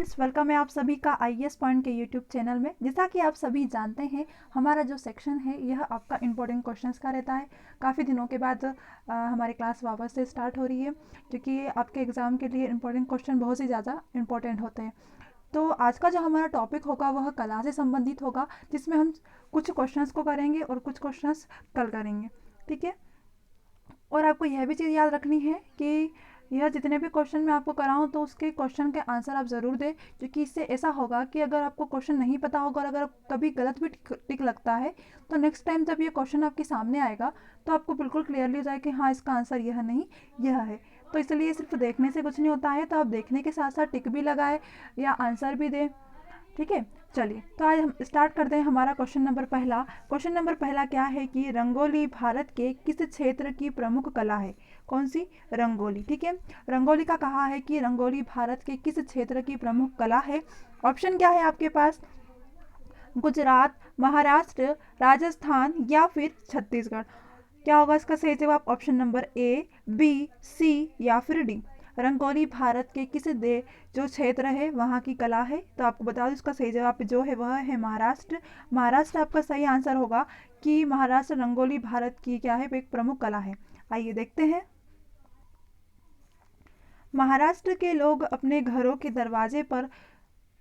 Friends, welcome है आप सभी का आईएएस पॉइंट के यूट्यूब चैनल में। जैसा कि आप सभी जानते हैं, हमारा जो सेक्शन है यह आपका इंपॉर्टेंट क्वेश्चंस का रहता है। काफ़ी दिनों के बाद हमारी क्लास वापस से स्टार्ट हो रही है, क्योंकि आपके एग्ज़ाम के लिए इंपॉर्टेंट क्वेश्चन बहुत ही ज़्यादा इंपॉर्टेंट होते हैं। तो आज का जो हमारा टॉपिक होगा वह कला से संबंधित होगा, जिसमें हम कुछ क्वेश्चंस को करेंगे और कुछ क्वेश्चंस कल करेंगे। ठीक है। और आपको यह भी चीज़ याद रखनी है कि यह जितने भी क्वेश्चन मैं आपको कराऊं तो उसके क्वेश्चन के आंसर आप ज़रूर दें, क्योंकि इससे ऐसा होगा कि अगर आपको क्वेश्चन नहीं पता होगा और अगर कभी गलत भी टिक लगता है तो नेक्स्ट टाइम जब ये क्वेश्चन आपके सामने आएगा तो आपको बिल्कुल क्लियरली हो जाए कि हाँ, इसका आंसर यह नहीं यह है। तो इसलिए सिर्फ देखने से कुछ नहीं होता है, तो आप देखने के साथ साथ टिक भी लगाए या आंसर भी दें। ठीक है। चलिए, तो आज हम स्टार्ट करते हैं हमारा क्वेश्चन नंबर पहला। क्वेश्चन नंबर पहला क्या है कि रंगोली भारत के किस क्षेत्र की प्रमुख कला है? कौन सी? रंगोली। ठीक है। रंगोली का कहा है कि रंगोली भारत के किस क्षेत्र की प्रमुख कला है? ऑप्शन क्या है आपके पास? गुजरात, महाराष्ट्र, राजस्थान या फिर छत्तीसगढ़। क्या होगा इसका सही जवाब? ऑप्शन नंबर ए, बी, सी या फिर डी। रंगोली भारत के किस दे जो क्षेत्र है वहाँ की कला है? तो आपको बता दूं इसका सही जवाब जो है वह है महाराष्ट्र। महाराष्ट्र आपका सही आंसर होगा कि महाराष्ट्र रंगोली भारत की क्या है, एक प्रमुख कला है। आइए देखते हैं। महाराष्ट्र के लोग अपने घरों के दरवाजे पर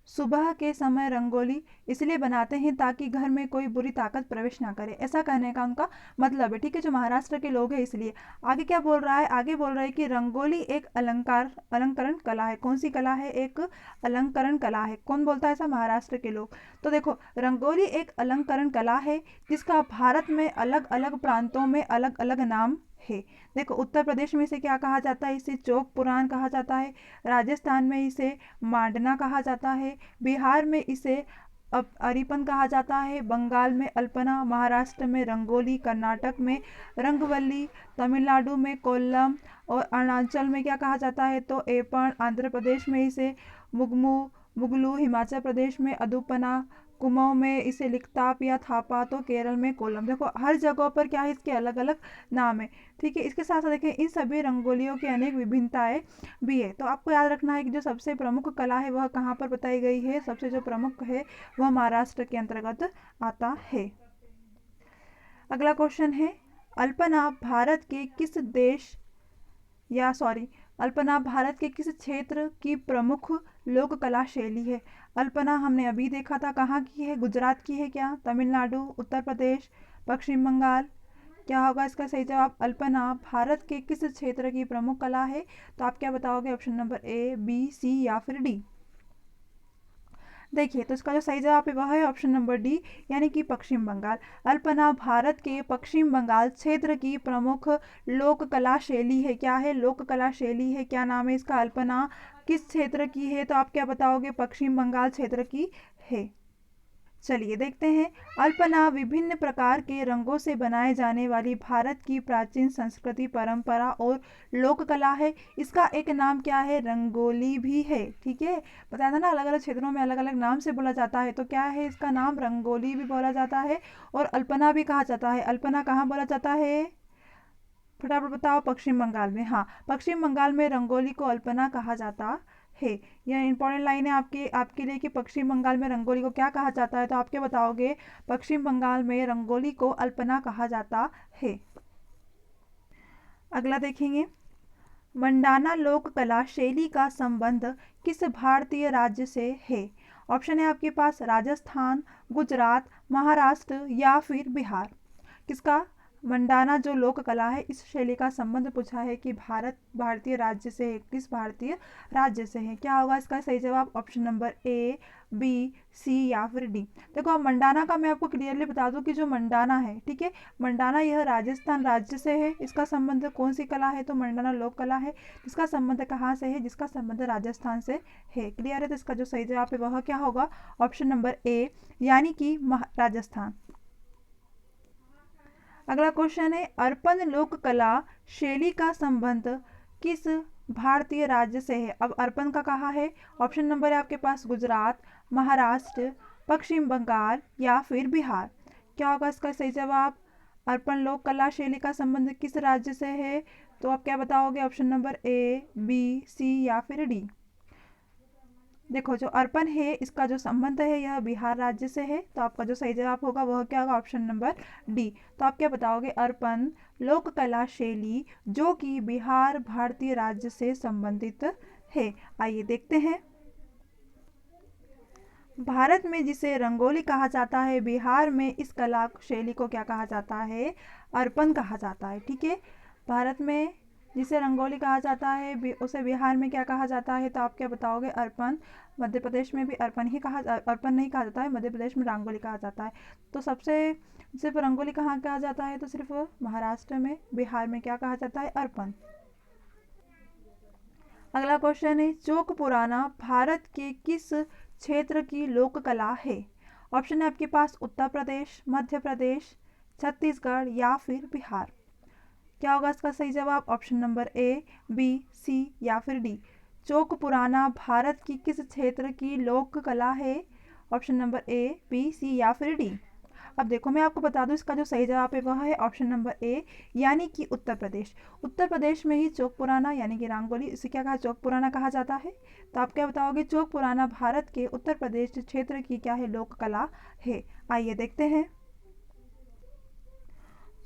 सुबह के समय रंगोली इसलिए बनाते हैं ताकि घर में कोई बुरी ताकत प्रवेश ना करे, ऐसा कहने का उनका मतलब है। ठीक है, जो महाराष्ट्र के लोग हैं इसलिए। आगे क्या बोल रहा है? आगे बोल रहा है कि रंगोली एक अलंकरण कला है। कौन सी कला है? एक अलंकरण कला है। कौन बोलता है ऐसा? महाराष्ट्र के लोग। तो देखो, रंगोली एक अलंकरण कला है जिसका भारत में अलग अलग प्रांतों में अलग अलग नाम है। देखो, उत्तर प्रदेश में इसे क्या कहा जाता है? इसे चौक पुराण कहा जाता है। राजस्थान में इसे मांडना कहा जाता है। बिहार में इसे अरिपन कहा जाता है। बंगाल में अल्पना, महाराष्ट्र में रंगोली, कर्नाटक में रंगवल्ली, तमिलनाडु में कोल्लम और अरुणाचल में क्या कहा जाता है? तो एपण। आंध्र प्रदेश में इसे मुगलू, हिमाचल प्रदेश में अदुपना, कुमाऊं में इसे लिखताप या थापा, तो केरल में कोलम। देखो, हर जगह पर क्या है, इसके अलग अलग नाम है। ठीक है। इसके साथ साथ देखें, इन सभी रंगोलियों की अनेक विभिन्नताएं भी है। तो आपको याद रखना है कि जो सबसे प्रमुख कला है वह कहाँ पर बताई गई है? सबसे जो प्रमुख है वह महाराष्ट्र के अंतर्गत आता है। अगला क्वेश्चन है, अल्पना भारत के किस देश या सॉरी अल्पना भारत के किस क्षेत्र की प्रमुख लोक कला शैली है? अल्पना हमने अभी देखा था, कहाँ की है? गुजरात की है क्या? तमिलनाडु, उत्तर प्रदेश, पश्चिम बंगाल? क्या होगा इसका सही जवाब? अल्पना भारत के किस क्षेत्र की प्रमुख कला है? तो आप क्या बताओगे? ऑप्शन नंबर ए, बी, सी या फिर डी। देखिए, तो इसका जो सही जवाब है वह है ऑप्शन नंबर डी, यानी कि पश्चिम बंगाल। अल्पना भारत के पश्चिम बंगाल क्षेत्र की प्रमुख लोक कला शैली है। क्या है? लोक कला शैली है। क्या नाम है इसका? अल्पना किस क्षेत्र की है? तो आप क्या बताओगे? पश्चिम बंगाल क्षेत्र की है। चलिए देखते हैं। अल्पना विभिन्न प्रकार के रंगों से बनाए जाने वाली भारत की प्राचीन संस्कृति, परंपरा और लोक कला है। इसका एक नाम क्या है? रंगोली भी है। ठीक है, बताया था ना, अलग अलग क्षेत्रों में अलग अलग नाम से बोला जाता है। तो क्या है इसका नाम? रंगोली भी बोला जाता है और अल्पना भी कहा जाता है। अल्पना कहाँ बोला जाता है? फटाफट बताओ। पश्चिम बंगाल में। हाँ, पश्चिम बंगाल में रंगोली को अल्पना कहा जाता है। यह इंपॉर्टेंट लाइन है आपके लिए कि पश्चिम बंगाल में रंगोली को क्या कहा जाता है? तो आप क्या बताओगे? पश्चिम बंगाल में रंगोली को अल्पना कहा जाता है। अगला देखेंगे, मंडाना लोक कला शैली का संबंध किस भारतीय राज्य से है? ऑप्शन है आपके पास राजस्थान, गुजरात, महाराष्ट्र या फिर बिहार। किसका? मंडाना जो लोक कला है, इस शैली का संबंध पूछा है कि भारतीय राज्य से है, किस भारतीय राज्य से है। क्या होगा इसका सही जवाब? ऑप्शन नंबर ए, बी, सी या फिर डी। देखो, अब मंडाना का मैं आपको क्लियरली बता दूं कि जो मंडाना है, ठीक है, मंडाना यह राजस्थान राज्य से है। इसका संबंध कौन सी कला है? तो मंडाना लोक कला है। जिसका संबंध कहाँ से है? जिसका संबंध राजस्थान से है। क्लियर है? तो इसका जो सही जवाब है वह क्या होगा? ऑप्शन नंबर ए, यानी कि राजस्थान। अगला क्वेश्चन है, अर्पण लोक कला शैली का संबंध किस भारतीय राज्य से है? अब अर्पण का कहा है। ऑप्शन नंबर है आपके पास गुजरात, महाराष्ट्र, पश्चिम बंगाल या फिर बिहार। क्या होगा इसका सही जवाब? अर्पण लोक कला शैली का संबंध किस राज्य से है? तो आप क्या बताओगे? ऑप्शन नंबर ए, बी, सी या फिर डी। देखो जो अर्पण है इसका जो संबंध है यह बिहार राज्य से है, तो आपका जो सही जवाब होगा वह क्या होगा, ऑप्शन नंबर डी। तो आप क्या बताओगे, अर्पण लोक कला शैली जो कि बिहार भारतीय राज्य से संबंधित है। आइए देखते हैं। भारत में जिसे रंगोली कहा जाता है, बिहार में इस कला शैली को क्या कहा जाता है, अर्पण कहा जाता है। ठीक है, भारत में जिसे रंगोली कहा जाता है उसे बिहार में क्या कहा जाता है, तो आप क्या बताओगे, अर्पण। मध्य प्रदेश में भी अर्पण नहीं कहा जाता है, मध्य प्रदेश में रंगोली कहा जाता है। तो सबसे सिर्फ रंगोली कहाँ कहा जाता है, तो सिर्फ महाराष्ट्र में। बिहार में क्या कहा जाता है, अर्पण। अगला क्वेश्चन है, चौक पुराना भारत के किस क्षेत्र की लोक कला है। ऑप्शन है आपके पास उत्तर प्रदेश, मध्य प्रदेश, छत्तीसगढ़ या फिर बिहार। क्या होगा इसका सही जवाब, ऑप्शन नंबर ए, बी, सी या फिर डी। चौक पुराना भारत की किस क्षेत्र की लोक कला है, ऑप्शन नंबर ए, बी, सी या फिर डी। अब देखो मैं आपको बता दूं इसका जो सही जवाब है वह है ऑप्शन नंबर ए, यानी कि उत्तर प्रदेश। उत्तर प्रदेश में ही चौक पुराना यानी कि रंगोली, इसे क्या कहा, चौक पुराना कहा जाता है। तो आप क्या बताओगे, चौक पुराना भारत के उत्तर प्रदेश क्षेत्र की क्या है, लोक कला है। आइए देखते हैं।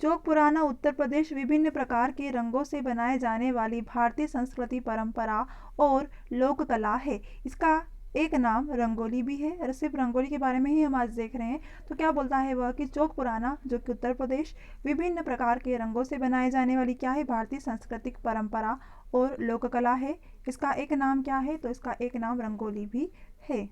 चौक पुराना उत्तर प्रदेश विभिन्न प्रकार के रंगों से बनाए जाने वाली भारतीय संस्कृति, परंपरा और लोक कला है। इसका एक नाम रंगोली भी है, और सिर्फ रंगोली के बारे में ही हम आज देख रहे हैं। तो क्या बोलता है वह कि चौक पुराना जो कि उत्तर प्रदेश विभिन्न प्रकार के रंगों से बनाए जाने वाली क्या है, भारतीय सांस्कृतिक परंपरा और लोक कला है। इसका एक नाम क्या है, तो इसका एक नाम रंगोली भी है।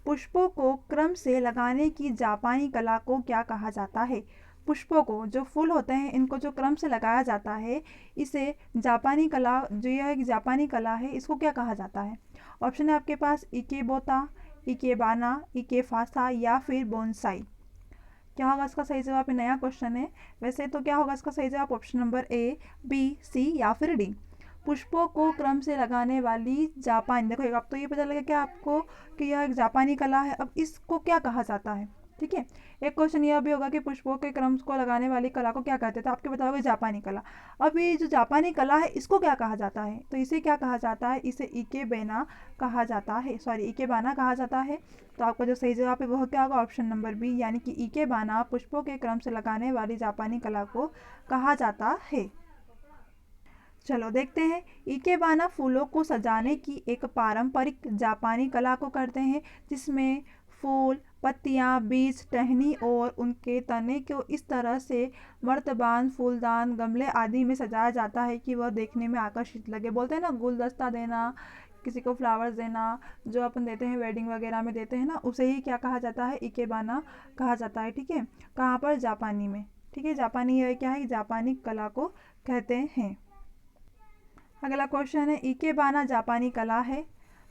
पुष्पों को क्रम से लगाने की जापानी कला को क्या कहा जाता है। पुष्पों को, जो फूल होते हैं इनको जो क्रम से लगाया जाता है, इसे जापानी कला, जो यह एक जापानी कला है, इसको क्या कहा जाता है। ऑप्शन है आपके पास इकेबोता, इकेबाना, इकेफासा या फिर बोनसाई। क्या होगा इसका सही जवाब, नया क्वेश्चन है वैसे। तो क्या होगा इसका सही जवाब, ऑप्शन नंबर ए, बी, सी या फिर डी। पुष्पों को क्रम से लगाने वाली जापानी, देखो अब तो ये पता लगा क्या आपको कि यह एक जापानी कला है। अब इसको क्या कहा जाता है, ठीक है। एक क्वेश्चन यह भी होगा कि पुष्पों के क्रम को लगाने वाली कला को क्या कहते हैं, तो आपके बताओगे जापानी कला। अब ये जो जापानी कला है इसको क्या कहा जाता है, तो इसे क्या कहा जाता है, इसे इकेबेना कहा जाता है, सॉरी इकेबाना कहा जाता है। तो आपका जो सही जवाब है वह क्या होगा, ऑप्शन नंबर बी, यानी कि इकेबाना पुष्पों के क्रम से लगाने वाली जापानी कला को कहा जाता है। चलो देखते हैं। इकेबाना फूलों को सजाने की एक पारंपरिक जापानी कला को करते हैं, जिसमें फूल, पत्तियां, बीज, टहनी और उनके तने को इस तरह से मर्तबान, फूलदान, गमले आदि में सजाया जाता है कि वह देखने में आकर्षित लगे। बोलते हैं ना गुलदस्ता देना, किसी को फ्लावर्स देना, जो अपन देते हैं वेडिंग वगैरह में देते हैं ना, उसे ही क्या कहा जाता है, इकेबाना कहा जाता है। ठीक है, कहाँ पर, जापानी में। ठीक है, जापानी है क्या है, जापानी कला को कहते हैं। अगला क्वेश्चन है, इकेबाना जापानी कला है,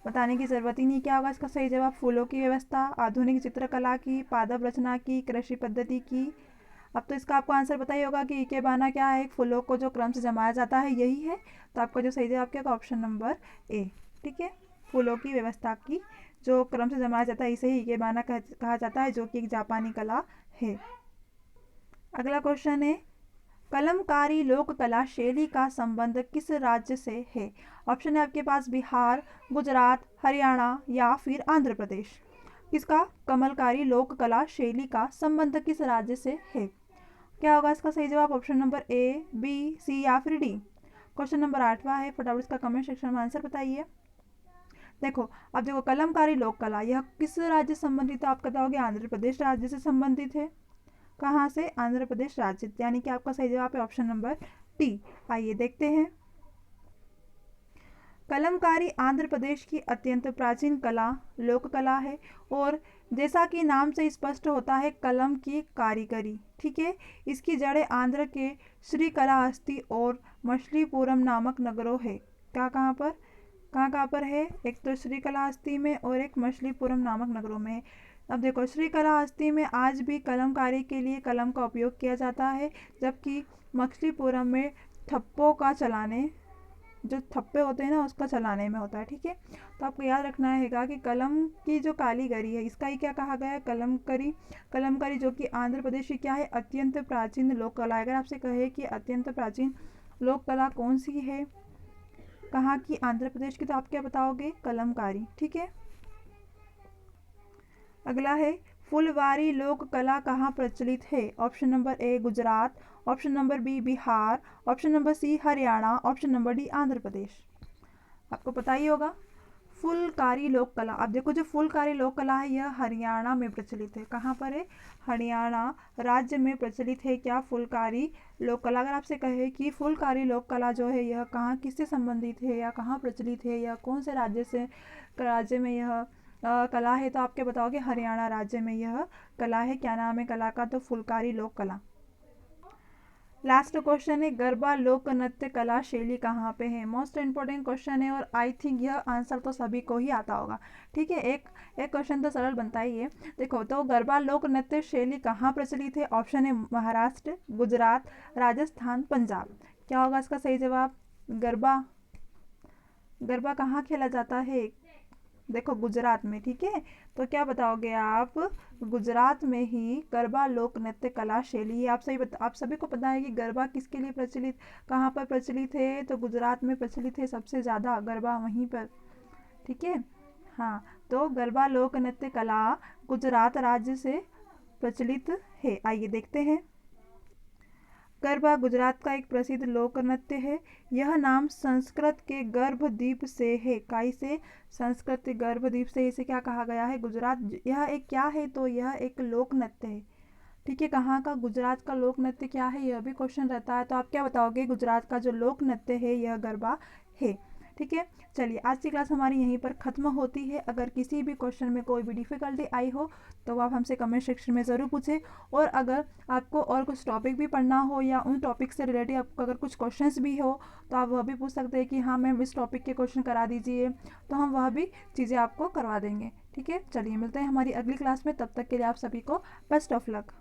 बताने की ज़रूरत ही नहीं। क्या होगा इसका सही जवाब, फूलों की व्यवस्था, आधुनिक चित्रकला की, पादप रचना की, कृषि पद्धति की। अब तो इसका आपको आंसर पता ही होगा कि इकेबाना क्या है, फूलों को जो क्रम से जमाया जाता है यही है। तो आपका जो सही जवाब क्या होगा, ऑप्शन नंबर ए। ठीक है, फूलों की व्यवस्था की जो क्रम से जमाया जाता है इसे ही इकेबाना कहा जाता है, जो कि एक जापानी कला है। अगला क्वेश्चन है, कलमकारी लोक कला शैली का संबंध किस राज्य से है। ऑप्शन है आपके पास बिहार, गुजरात, हरियाणा या फिर आंध्र प्रदेश। किसका कमलकारी लोक कला शैली का संबंध किस राज्य से है। क्या होगा इसका सही जवाब, ऑप्शन नंबर ए, बी, सी या फिर डी। क्वेश्चन नंबर 8वां है, फटाफट इसका कमेंट सेक्शन में आंसर बताइए। देखो अब देखो, कलमकारी लोक कला यह किस राज्य से संबंधित है, आप बताओगे आंध्र प्रदेश राज्य से संबंधित है। कहाँ से, आंध्र प्रदेश राज्य, यानी कि आपका सही जवाब है ऑप्शन नंबर टी। आइए देखते हैं। कलमकारी आंध्र प्रदेश की अत्यंत प्राचीन कला, लोक कला है, और जैसा कि नाम से स्पष्ट होता है कलम की कारीगरी। ठीक है, इसकी जड़ें आंध्र के श्रीकालाहस्ती और मछलीपुरम नामक नगरों है। क्या कहाँ पर, कहाँ पर है, एक तो श्रीकालाहस्ती में और एक मछलीपुरम नामक नगरों में है। अब देखो, श्रीकालाहस्ती में आज भी कलमकारी के लिए कलम का उपयोग किया जाता है, जबकि मछलीपुरम में ठप्पों का चलाने, जो थप्पे होते हैं ना उसका चलाने में होता है। ठीक है, तो आपको याद रखना है कि कलम की जो कारीगरी है इसका ही क्या कहा गया है, कलमकारी। कलमकारी जो कि आंध्र प्रदेश की क्या है, अत्यंत प्राचीन लोक कला है। अगर आपसे कहे कि अत्यंत प्राचीन लोक कला कौन सी है, कहाँ की? आंध्र प्रदेश की। तो आप क्या बताओगे? कलमकारी। ठीक है। अगला है, फुलवारी लोक कला कहाँ प्रचलित है? Option number A Gujarat, option number B Bihar, option number C Haryana, option number D Andhra Pradesh. आपको पता ही होगा। फुलकारी लोक कला, अब देखो जो फुलकारी लोक कला है यह हरियाणा में प्रचलित है। कहाँ पर है? हरियाणा राज्य में प्रचलित है क्या फुलकारी लोक कला? अगर आपसे कहे कि फुलकारी लोक कला जो है यह कहाँ किससे संबंधित है या कहाँ प्रचलित है या कौन से राज्य में यह कला है, तो आप क्या बताओगे? हरियाणा राज्य में यह कला है। क्या नाम है कला का? तो फुलकारी लोक कला। लास्ट क्वेश्चन है, गरबा लोक नृत्य कला शैली कहाँ पे है? मोस्ट इंपॉर्टेंट क्वेश्चन है और आई थिंक यह आंसर तो सभी को ही आता होगा। ठीक है, एक एक क्वेश्चन तो सरल बनता ही है। देखो तो गरबा लोक नृत्य शैली कहाँ प्रचलित है? ऑप्शन है महाराष्ट्र, गुजरात, राजस्थान, पंजाब। क्या होगा इसका सही जवाब? गरबा। गरबा कहाँ खेला जाता है? देखो गुजरात में। ठीक है, तो क्या बताओगे आप? गुजरात में ही गरबा लोक नृत्य कला शैली है। आप सभी को पता है कि गरबा किसके लिए प्रचलित, कहाँ पर प्रचलित है? तो गुजरात में प्रचलित है सबसे ज़्यादा गरबा वहीं पर। ठीक है, हाँ, तो गरबा लोक नृत्य कला गुजरात राज्य से प्रचलित है। आइए देखते हैं। गरबा गुजरात का एक प्रसिद्ध लोक नृत्य है। यह नाम संस्कृत के गर्भद्वीप से है। काई से? संस्कृत के गर्भद्वीप से। इसे क्या कहा गया है? गुजरात। यह एक क्या है? तो यह एक लोक नृत्य है। ठीक है, कहाँ का? गुजरात का लोक नृत्य क्या है? यह भी क्वेश्चन रहता है। तो आप क्या बताओगे? गुजरात का जो लोक नृत्य है यह गरबा है। ठीक है, चलिए आज की क्लास हमारी यहीं पर ख़त्म होती है। अगर किसी भी क्वेश्चन में कोई भी डिफ़िकल्टी आई हो तो आप हमसे कमेंट सेक्शन में ज़रूर पूछें। और अगर आपको और कुछ टॉपिक भी पढ़ना हो या उन टॉपिक से रिलेटेड आपको अगर कुछ क्वेश्चंस भी हो तो आप वह भी पूछ सकते हैं कि हाँ मैम इस टॉपिक के क्वेश्चन करा दीजिए, तो हम वह भी चीज़ें आपको करवा देंगे। ठीक है, चलिए मिलते हैं हमारी अगली क्लास में। तब तक के लिए आप सभी को बेस्ट ऑफ लक।